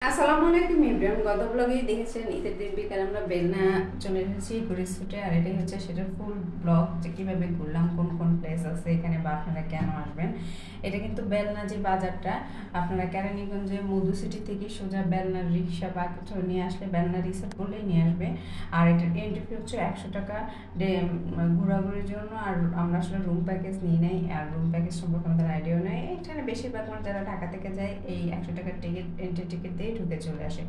আসসালামু আলাইকুম এভরিওয়ান। গত ব্লগে দেখেছেন ঈদের দিন বিকালে আমরা বেলনা চলে এসেছি ঘুরিস্যুটে, আর এটাই হচ্ছে সেটার ফুল ব্লগ যে কীভাবে ঘুরলাম, কোন কোন প্লেস আছে এখানে বা আপনারা কেন আসবেন। এটা কিন্তু বেলনা যে বাজারটা, আপনারা কেরানীগঞ্জে মধু সিটি থেকে সোজা বেলনার রিক্সা বা কিছু নিয়ে আসলে বেলনা রিক্সার্ভ করলেই নিয়ে আসবে। আর এটার এন্ট্রি ফি হচ্ছে 100 টাকা ঘোরাঘুরির জন্য। আর আমরা আসলে রুম প্যাকেজ নিই নাই, আর রুম প্যাকেজ সম্পর্কে আমাদের আইডিয়াও নেই। এখানে বেশিরভাগ মানুষ যারা ঢাকা থেকে যায় এই 100 টাকার টিকিট, এন্ট্রি টিকিট দিয়ে ঢুকে চলে আসে।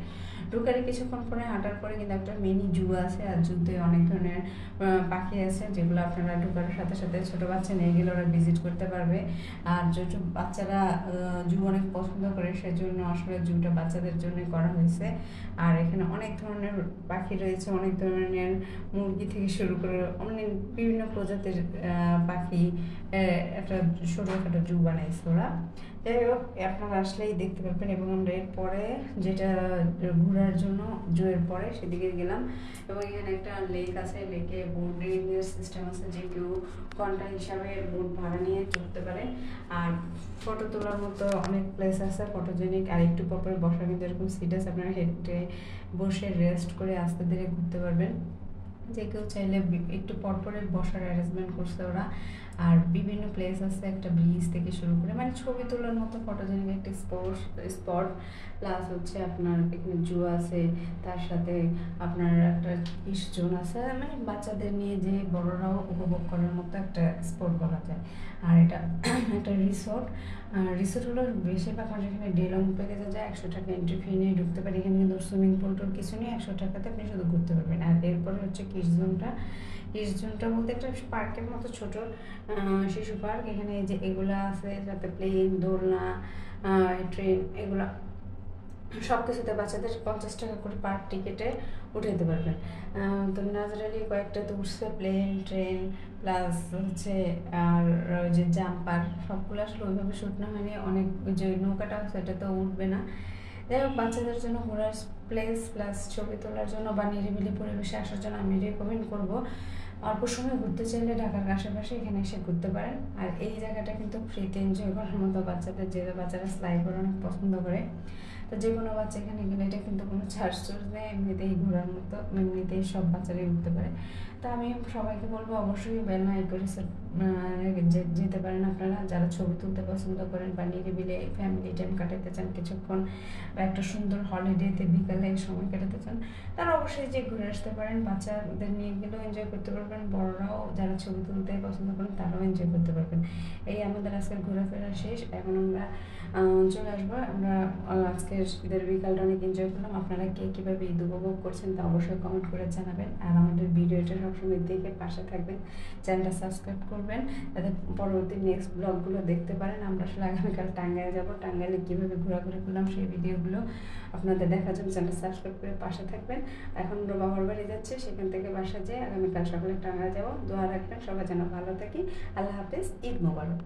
ঢুকারে কিছুক্ষণ পরে হাঁটার পরে কিন্তু একটা মিনি জু আছে, আর জুতে অনেক ধরনের পাখি আছে যেগুলো আপনারা ঢুকার সাথে সাথে ছোটো বাচ্চা নিয়ে গেলে ওরা ভিজিট করতে পারবে। আর যেহেতু বাচ্চারা জু অনেক পছন্দ করে সেজন্য আসলে জুটা বাচ্চাদের জন্য করা হয়েছে। আর এখানে অনেক ধরনের পাখি রয়েছে, অনেক ধরনের মুরগি থেকে শুরু করে অনেক বিভিন্ন প্রজাতির পাখি। একটা ছোটোখাটো জু বানাইছে ওরা। যাই হোক, আপনারা আসলেই দেখতে পাবেন। এবং আমরা এরপরে যেটা ঘোরার জন্য জুয়ের পরে সেদিকে গেলাম, এবং এখানে একটা লেক আছে, লেকে বোটিং সিস্টেম আছে যে কেউ ঘন্টা হিসাবে বোট ভাড়া নিয়ে চড়তে পারে। আর ফটো তোলার মতো অনেক প্লেস আছে ফটোজেনিক। আর একটু পরে বসার কিন্তু এরকম সিট আছে, আপনারা হেঁটে বসে রেস্ট করে আস্তে ধীরে ঘুরতে পারবেন। যে কেউ চাইলে একটু পরপরে বসার অ্যারেঞ্জমেন্ট করছে ওরা। আর বিভিন্ন প্লেস আছে, একটা ব্রিজ থেকে শুরু করে মানে ছবি তোলার মতো ফটোজেনিক একটা স্পট। প্লাস হচ্ছে আপনার এখানে জু আছে, তার সাথে আপনার একটা জোন আছে, মানে বাচ্চাদের নিয়ে যে বড়রাও উপভোগ করার মতো একটা স্পট বলা যায়। আর এটা একটা রিসোর্ট। রিসোর্ট হলো বেশিরভাগ মানুষ এখানে ডে লং প্যাকেজে যায়, 100 টাকা এন্ট্রি ফি নিয়ে ঢুকতে পারে। এখানে কিন্তু সুইমিং পুল টুল কিছু নেই, 100 টাকাতে আপনি শুধু ঘুরতে পারবেন। আর এরপরে হচ্ছে কিডস জোনটা। কিডস জোনটা বলতে একটা পার্কের মতো ছোট শিশু পার্ক। এখানে যে এগুলা আছে, সাথে প্লেন, দোলনা, ট্রেন, এগুলা সব কিছুতে বাচ্চাদের 50 টাকা করে পার টিকিটে উঠাইতে পারবেন। তো ন্যাচারালি কয়েকটা তো উঠছে, প্লেন, ট্রেন, প্লাস হচ্ছে আর যে জাম্পার, সবগুলো আসলে ওইভাবে শ্যুট না হয়নি। অনেক যে নৌকাটা সেটা তো উঠবে না। যাই হোক, বাচ্চাদের জন্য ঘোরার প্লেস প্লাস ছবি তোলার জন্য বা নিরিবিলি পরিবেশে আসার জন্য আমি রেকমেন্ড করবো। অল্প সময় ঘুরতে চাইলে ঢাকার আশেপাশে এখানে এসে ঘুরতে পারেন। আর এই জায়গাটা কিন্তু ফ্রিতে এনজয় করার মতো বাচ্চাদের, যে বাচ্চারা স্লাইড করা অনেক পছন্দ করে। তো যে কোনো বাচ্চা এখানে গেলে এটা কিন্তু কোনো চার্জ নেই, এমনিতেই ঘোরার মতো, এমনিতেই সব বাচ্চারাই উঠতে পারে। তো আমি সবাইকে বলবো অবশ্যই বেলনা ইকোরিসোর্ট যেতে পারেন আপনারা, যারা ছবি তুলতে পছন্দ করেন বা নিরিবিলি ফ্যামিলি টাইম কাটাতে চান কিছুক্ষণ, বা একটা সুন্দর হলিডেতে বিকালে সময় কাটাতে চান, তারা অবশ্যই যে ঘুরে আসতে পারেন। বাচ্চাদের নিয়ে গেলেও এনজয় করতে পারবেন, বড়রাও যারা ছবি তুলতে পছন্দ করেন তারাও এনজয় করতে পারবেন। এই আমাদের আজকের ঘোরাফেরা শেষ, এখন আমরা চলে আসবো। আমরা আজকের ঈদের বিকালটা অনেক এনজয় করলাম। আপনারা কে কীভাবে ঈদ উপভোগ করছেন তা অবশ্যই কমেন্ট করে জানাবেন। আর আমাদের ভিডিওটা সবসময় দেখে পাশে থাকবেন, চ্যানেলটা সাবস্ক্রাইব করবেন যাতে পরবর্তী নেক্সট ব্লগগুলো দেখতে পারেন। আমরা আসলে আগামীকাল টাঙ্গাইলে যাবো, টাঙ্গাইলে কীভাবে ঘোরাঘুরি করলাম সেই ভিডিওগুলো আপনাদের দেখার জন্য চ্যানেলটা সাবস্ক্রাইব করে পাশে থাকবেন। এখন আমরা বাবার বাড়ি যাচ্ছে, সেখান থেকে বাসা যেয়ে আগামীকাল সকালে টাঙ্গাইল যাবো। দোয়া রাখবেন সবাই যেন ভালো থাকি। আল্লাহ হাফেজ, ঈদ মোবারক।